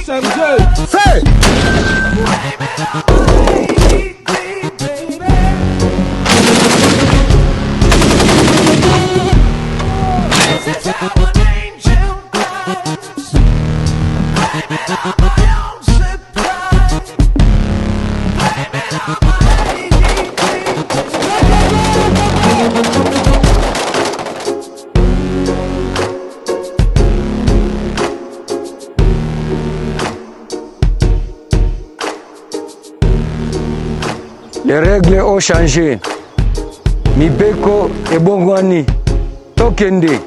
SMG. Say. Les règles ont changé. Mibeko et Bongwani, Tokende.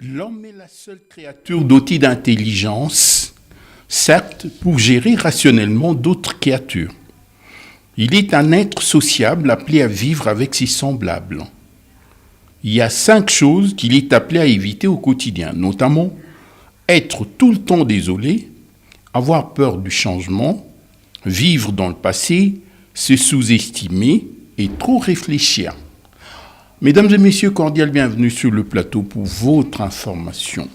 L'homme est la seule créature dotée d'intelligence, certes pour gérer rationnellement d'autres créatures. Il est un être sociable appelé à vivre avec ses semblables. Il y a 5 choses qu'il est appelé à éviter au quotidien, notamment être tout le temps désolé, avoir peur du changement, vivre dans le passé, se sous-estimer et trop réfléchir. Mesdames et messieurs, cordial bienvenue sur le plateau pour votre information.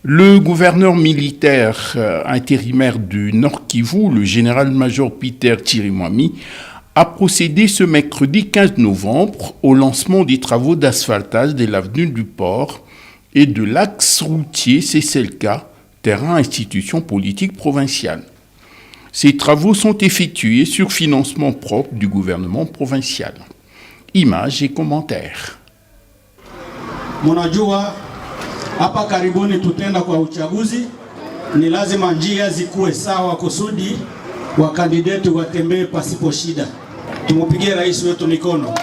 Le gouverneur militaire intérimaire du Nord Kivu, le général-major Peter Chirimwami, a procédé ce mercredi 15 novembre au lancement des travaux d'asphaltage de l'avenue du Port et de l'axe routier Cesselka, terrain institution politique provinciale. Ces travaux sont effectués sur financement propre du gouvernement provincial. Images et commentaires. Munajua hapa karibuni tutenda kwa uchaguzi, ni lazima njia zikuwe sawa kusudi wakandidati watembee pasipo shida. Tumupigie rais wetu mikono.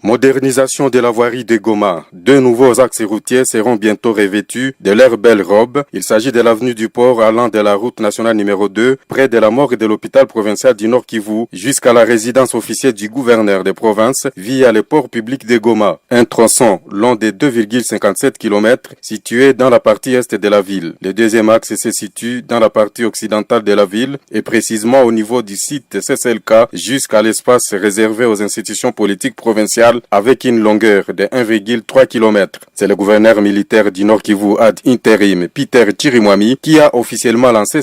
Modernisation de la voirie de Goma. 2 nouveaux axes routiers seront bientôt revêtus de leurs belles robes. Il s'agit de l'avenue du Port allant de la route nationale numéro 2, près de la morgue de l'hôpital provincial du Nord Kivu, jusqu'à la résidence officielle du gouverneur de province via le port public de Goma. Un tronçon long de 2,57 km situé dans la partie est de la ville. Le deuxième axe se situe dans la partie occidentale de la ville et précisément au niveau du site CSLK jusqu'à l'espace réservé aux institutions politiques provinciales avec une longueur de 1,3 km. C'est le gouverneur militaire du Nord Kivu ad intérim, Peter Chirimwami, qui a officiellement lancé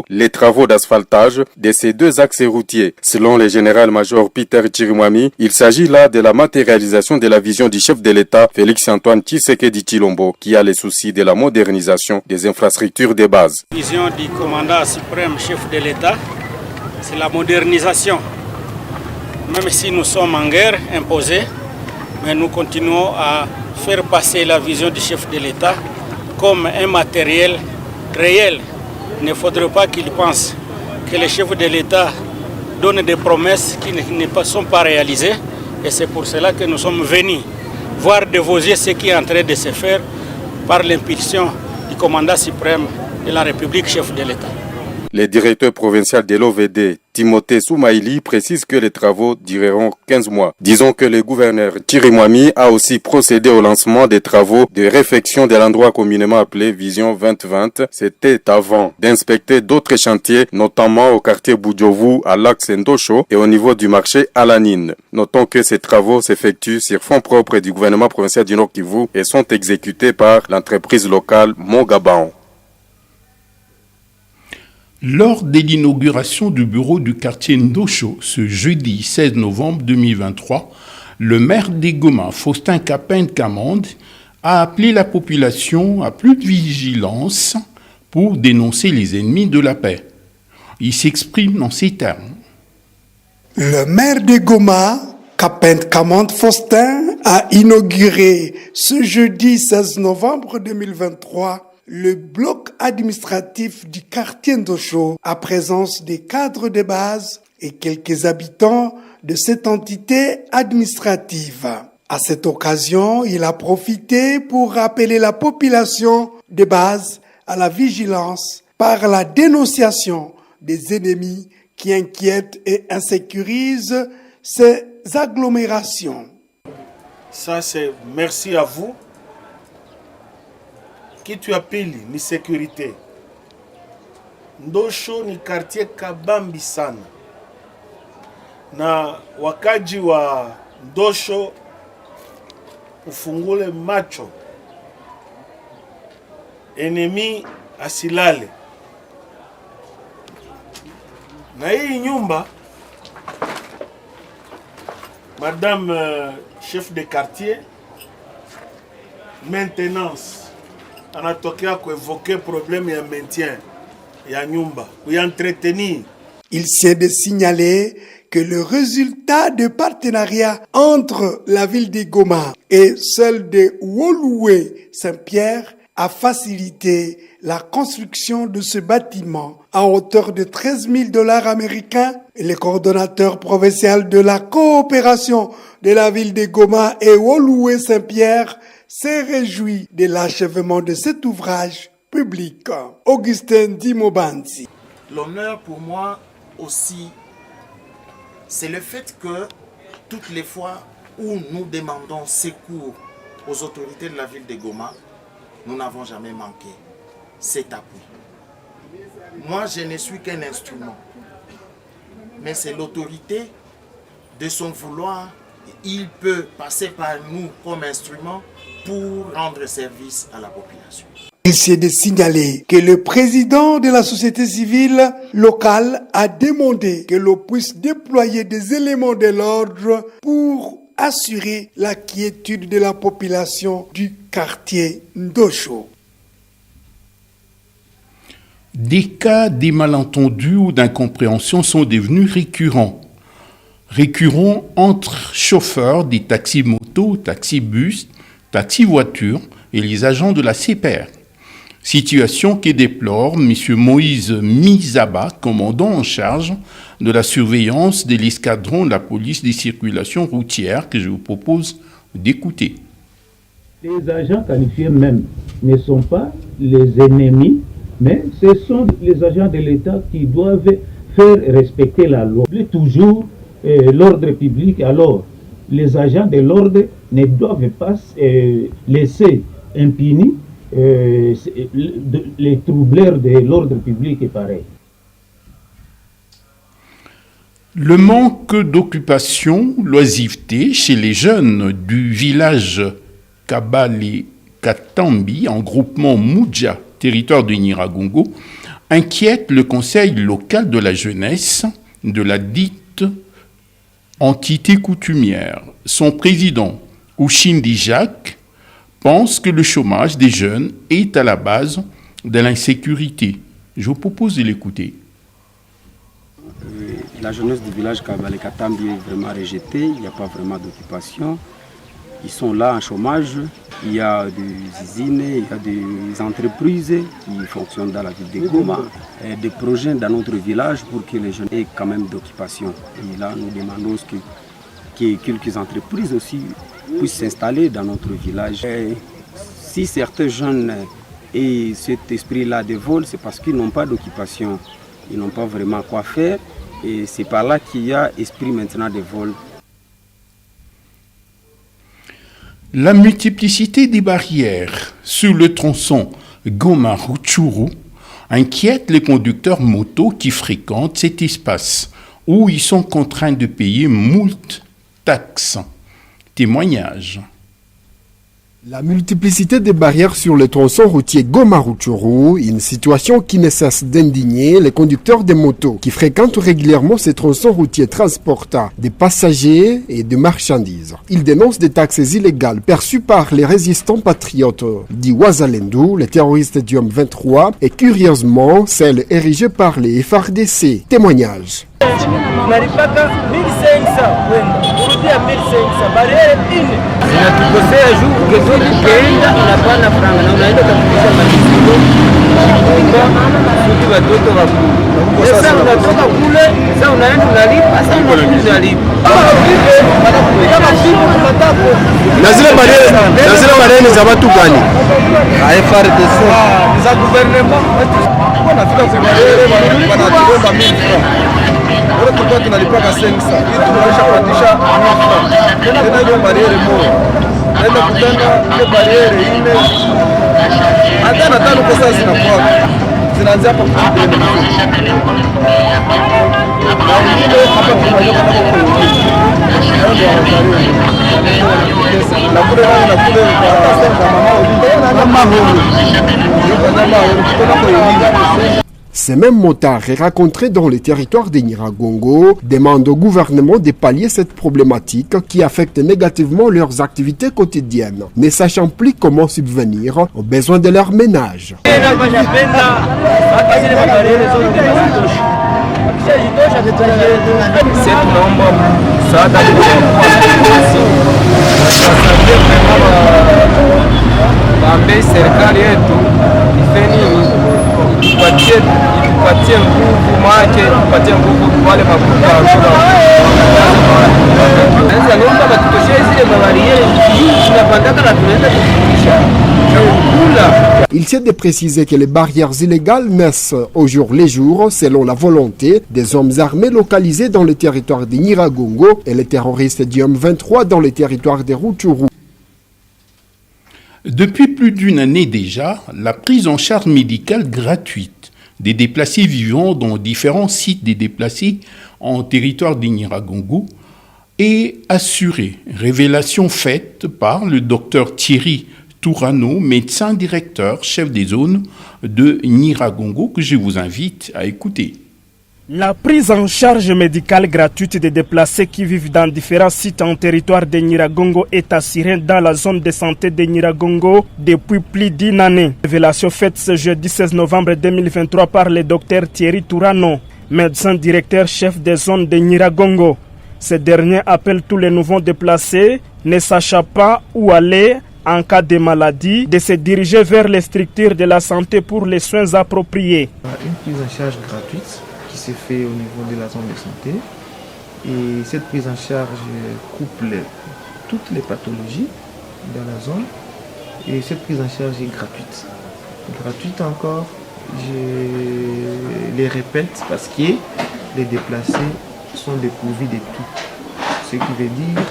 les travaux d'asphaltage de ces 2 axes routiers. Selon le général-major Peter Chirimwami, il s'agit là de la matérialisation de la vision du chef de l'État, Félix-Antoine Tshisekedi Tshilombo, qui a le souci de la modernisation des infrastructures de base. La vision du commandant suprême chef de l'État, c'est la modernisation. Même si nous sommes en guerre imposée, mais nous continuons à faire passer la vision du chef de l'État comme un matériel réel. Il ne faudrait pas qu'il pense que le chef de l'État donne des promesses qui ne sont pas réalisées. Et c'est pour cela que nous sommes venus voir de vos yeux ce qui est en train de se faire par l'impulsion du commandant suprême de la République, chef de l'État. Le directeur provincial de l'OVD, Timothée Soumaïli, précise que les travaux dureront 15 mois. Disons que le gouverneur Chirimwami a aussi procédé au lancement des travaux de réfection de l'endroit communément appelé Vision 2020. C'était avant d'inspecter d'autres chantiers, notamment au quartier Boudjovu, à l'axe Ndosho et au niveau du marché Alanine. Notons que ces travaux s'effectuent sur fonds propres du gouvernement provincial du Nord Kivu et sont exécutés par l'entreprise locale Mogabaon. Lors de l'inauguration du bureau du quartier Ndosho, ce jeudi 16 novembre 2023, le maire des Goma, Faustin Kapin-Kamande, a appelé la population à plus de vigilance pour dénoncer les ennemis de la paix. Il s'exprime dans ces termes. Le maire de Goma, Kapin-Kamande Faustin, a inauguré ce jeudi 16 novembre 2023 le bloc administratif du quartier Ndosho à présence des cadres de base et quelques habitants de cette entité administrative. À cette occasion, il a profité pour rappeler la population de base à la vigilance par la dénonciation des ennemis qui inquiètent et insécurisent ces agglomérations. Ça, c'est merci à vous. Kitu ya pili ni sécurité. Ndosho ni quartier kabambi sana, na wakaji wa Ndosho ufungule macho, enemi asilale. Na hii nyumba Madame chef de quartier maintenance anatokea kuevoke problème ya maintien ya nyumba, entretenir. Il s'est de signaler que le résultat de partenariat entre la ville de Goma et celle de Woluwe Saint-Pierre a facilité la construction de ce bâtiment à hauteur de 13 000 $ américains. Et le coordonnateur provincial de la coopération de la ville de Goma et Woluwe Saint-Pierre s'est réjoui de l'achèvement de cet ouvrage public. Augustin Dimobanzi. L'honneur pour moi aussi, c'est le fait que toutes les fois où nous demandons secours aux autorités de la ville de Goma, nous n'avons jamais manqué cet appui. Moi, je ne suis qu'un instrument, mais c'est l'autorité de son vouloir. Il peut passer par nous comme instrument pour rendre service à la population. Il s'est de signaler que le président de la société civile locale a demandé que l'on puisse déployer des éléments de l'ordre pour assurer la quiétude de la population du quartier Ndosho. Des cas de malentendus ou d'incompréhension sont devenus récurrents. Récurrents entre chauffeurs des taxis-motos, taxis-bus, taxis-voitures et les agents de la CPR. Situation que déplore M. Moïse Mizaba, commandant en charge de la surveillance de l'escadron de la police des circulations routières, que je vous propose d'écouter. Les agents qualifiés même ne sont pas les ennemis, mais ce sont les agents de l'État qui doivent faire respecter la loi. Toujours l'ordre public, alors les agents de l'ordre ne doivent pas laisser impunis les troubleurs de l'ordre public est pareil. Le manque d'occupation, l'oisiveté chez les jeunes du village Kabale Katambi, en groupement Moudja, territoire de Nyiragongo, inquiète le conseil local de la jeunesse de la dite entité coutumière. Son président, Ouchindi Jacques, pense que le chômage des jeunes est à la base de l'insécurité. Je vous propose de l'écouter. La jeunesse du village Kabale Katambi est vraiment rejetée, il n'y a pas vraiment d'occupation. Ils sont là en chômage, il y a des usines, il y a des entreprises qui fonctionnent dans la ville de Goma, et des projets dans notre village pour que les jeunes aient quand même d'occupation. Et là, nous demandons que quelques entreprises aussi puissent s'installer dans notre village. Et si certains jeunes aient cet esprit-là de vol, c'est parce qu'ils n'ont pas d'occupation, ils n'ont pas vraiment quoi faire. Et c'est par là qu'il y a esprit maintenant de vol. La multiplicité des barrières sur le tronçon Goma-Rutshuru inquiète les conducteurs motos qui fréquentent cet espace où ils sont contraints de payer moult taxes. Témoignage. La multiplicité des barrières sur le tronçon routier Goma-Rutshuru, une situation qui ne cesse d'indigner les conducteurs de motos qui fréquentent régulièrement ces tronçons routiers transportant des passagers et des marchandises. Ils dénoncent des taxes illégales perçues par les résistants patriotes du Wazalendo, les terroristes du M23 et curieusement celles érigées par les FARDC. Témoignage. Tunalipaka 1500 kwenda kurudia 1500 barriere ine zinatukosea juu ukienda unapana franga na unaenda kufikisha matizo kuti watoto wakule. Sasa unatoka kule, sasa unaenda unalipa, sasa unakuja unalipa. Kama vipi unataka na zile barriere za watu gani? FARDC za gouvernement wanafika kwa barriere wanatuomba 1000 francs. Wale tulikuwa tunalipaka 500 ili tunaweza kupatisha 1000 francs. Tena hiyo barriere moja naenda kutana ile barriere ile hata na tano pesa zinakuwa zinaanza hapa kuchukua na ile hapa tunaweza na kule Ces mêmes motards rencontrés dans les territoires de Nyiragongo demandent au gouvernement de pallier cette problématique qui affecte négativement leurs activités quotidiennes, ne sachant plus comment subvenir aux besoins de leur ménage. Ipatie nguvu make, ipatie nguvu wale makuta sasa naomba batutoshee zile mabariere tunapandaka na tunaenda kufikisha kula. Il s'est de préciser que les barrières illégales naissent au jour le jour selon la volonté des hommes armés localisés dans le territoire de Nyiragongo et les terroristes du M23 dans le territoire de Rutshuru. Depuis plus d'une année déjà, la prise en charge médicale gratuite des déplacés vivant dans différents sites des déplacés en territoire de Nyiragongo est assurée. Révélation faite par le docteur Thierry Tourano, médecin directeur, chef des zones de Nyiragongo, que je vous invite à écouter. La prise en charge médicale gratuite des déplacés qui vivent dans différents sites en territoire de Nyiragongo est assurée dans la zone de santé de Nyiragongo depuis plus d'une année. Révélation faite ce jeudi 16 novembre 2023 par le docteur Thierry Tourano, médecin directeur chef des zones de Nyiragongo. Ce dernier appelle tous les nouveaux déplacés, ne sachant pas où aller en cas de maladie, de se diriger vers les structures de la santé pour les soins appropriés. Une prise en charge gratuite qui se fait au niveau de la zone de santé. Et cette prise en charge couple toutes les pathologies dans la zone. Et cette prise en charge est gratuite. Gratuite encore, je les répète parce que les déplacés sont dépourvus de tout. Ce qui veut dire,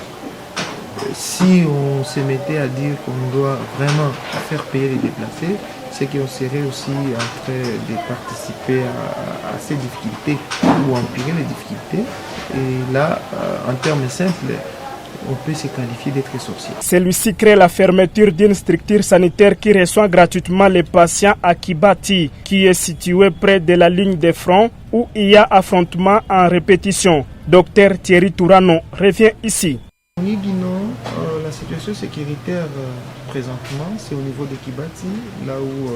si on se mettait à dire qu'on doit vraiment faire payer les déplacés, c'est qu'on serait aussi en train de participer à ces difficultés ou empirer les difficultés. Et là, en termes simples, on peut se qualifier d'être sorcier. Celui-ci crée la fermeture d'une structure sanitaire qui reçoit gratuitement les patients à Kibati, qui est située près de la ligne de front où il y a affrontement en répétition. Docteur Thierry Tourano revient ici. La situation sécuritaire présentement, c'est au niveau de Kibati, là où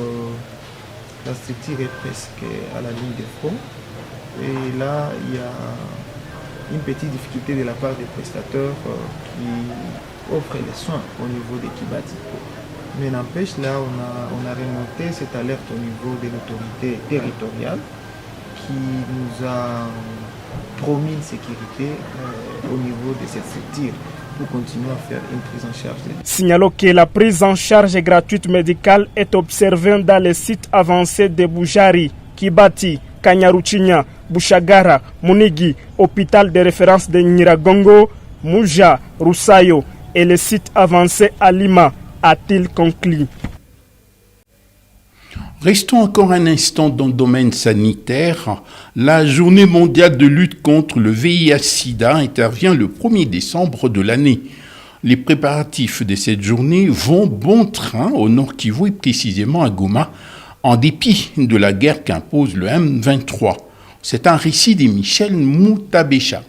la structure est presque à la ligne de front. Et là, il y a une petite difficulté de la part des prestataires qui offrent les soins au niveau de Kibati. Mais n'empêche, là, on a remonté cette alerte au niveau de l'autorité territoriale qui nous a promis une sécurité au niveau de cette structure pour continuer à faire une prise en charge. Signalons que la prise en charge gratuite médicale est observée dans les sites avancés de Boujari, Kibati, Kanyaruchinya, Bushagara, Munigi, hôpital de référence de Nyiragongo, Muja, Rusayo et les sites avancés à Lima, a-t-il conclu. Restons encore un instant dans le domaine sanitaire. La journée mondiale de lutte contre le VIH-Sida intervient le 1er décembre de l'année Les préparatifs de cette journée vont bon train au Nord Kivu et précisément à Goma, en dépit de la guerre qu'impose le M23. C'est un récit de Michel Moutabécha.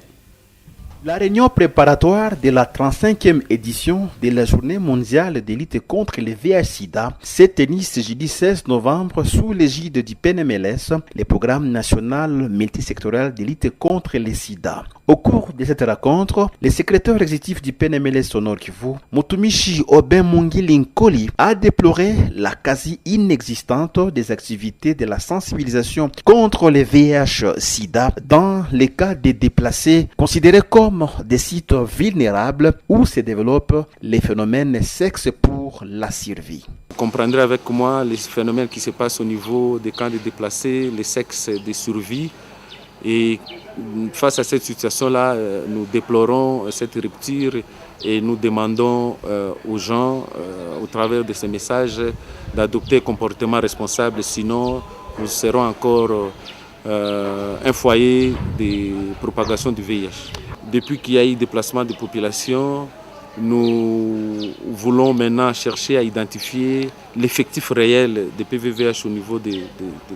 La réunion préparatoire de la 35e édition de la Journée mondiale de lutte contre le VIH-Sida s'est tenue ce jeudi 16 novembre sous l'égide du PNMLS, le programme national multisectoriel de lutte contre le sida. Au cours de cette rencontre, le secrétaire exécutif du PNMLS au Nord Kivu, Mutumishi Obenmungi-Linkoli, a déploré la quasi-inexistence des activités de la sensibilisation contre le VIH-Sida dans les cas des déplacés considérés comme des sites vulnérables où se développent les phénomènes sexe pour la survie. Vous comprendrez avec moi les phénomènes qui se passent au niveau des camps de déplacés, les sexes de survie. Et face à cette situation-là, nous déplorons cette rupture et nous demandons aux gens, au travers de ces messages, d'adopter un comportement responsable. Sinon, nous serons encore un foyer de propagation du VIH. Depuis qu'il y a eu déplacement de population, nous voulons maintenant chercher à identifier l'effectif réel des PVVH au niveau des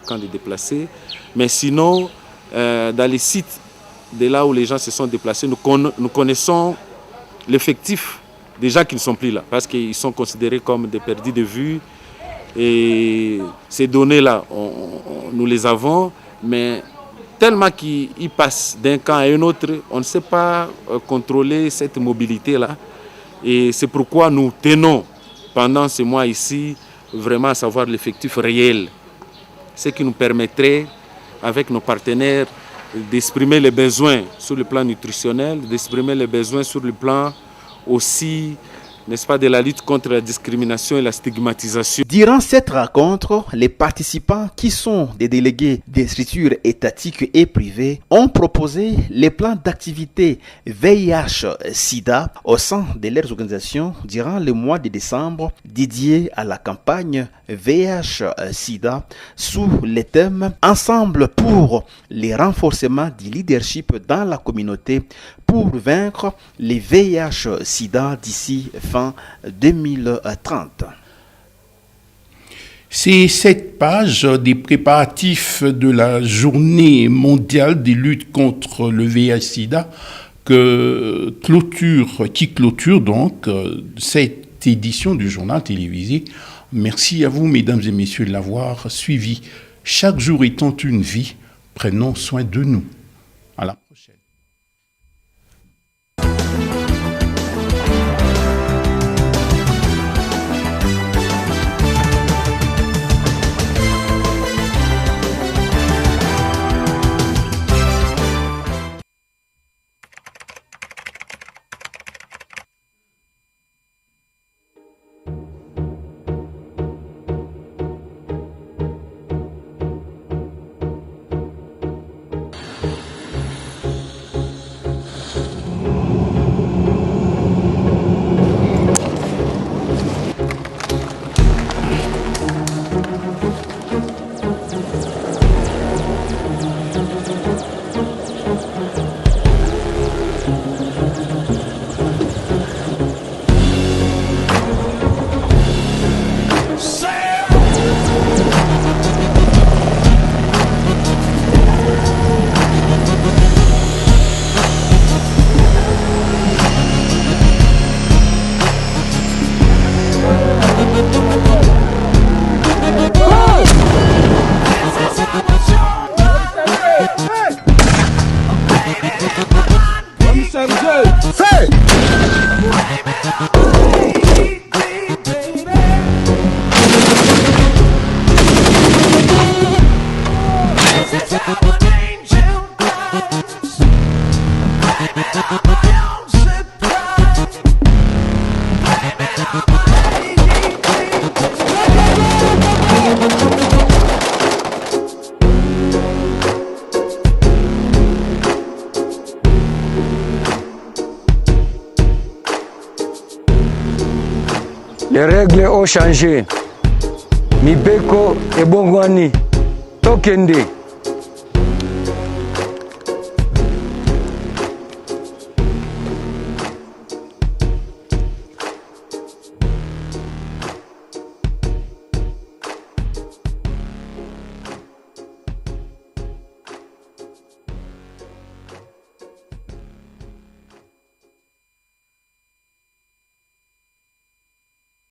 camps de déplacés. Mais sinon, dans les sites de là où les gens se sont déplacés, nous connaissons l'effectif des gens qui ne sont plus là, parce qu'ils sont considérés comme des perdus de vue. Et ces données-là, nous les avons, mais tellement qu'ils passent d'un camp à un autre, on ne sait pas contrôler cette mobilité-là. Et c'est pourquoi nous tenons, pendant ce mois ici, vraiment à savoir l'effectif réel. Ce qui nous permettrait, avec nos partenaires, d'exprimer les besoins sur le plan nutritionnel, d'exprimer les besoins sur le plan aussi, n'est-ce pas, de la lutte contre la discrimination et la stigmatisation. Durant cette rencontre, les participants, qui sont des délégués des structures étatiques et privées, ont proposé les plans d'activité VIH-Sida au sein de leurs organisations durant le mois de décembre dédié à la campagne VIH-Sida sous le thème « Ensemble pour le renforcement du leadership dans la communauté pour vaincre les VIH-Sida d'ici fin 2030. » C'est cette page des préparatifs de la journée mondiale des luttes contre le VIH-Sida qui clôture donc cette édition du journal télévisé. Merci à vous, mesdames et messieurs, de l'avoir suivi. Chaque jour étant une vie, prenons soin de nous. À la prochaine. Les règles ont changé. Mibeko et Bongwani, Tokende.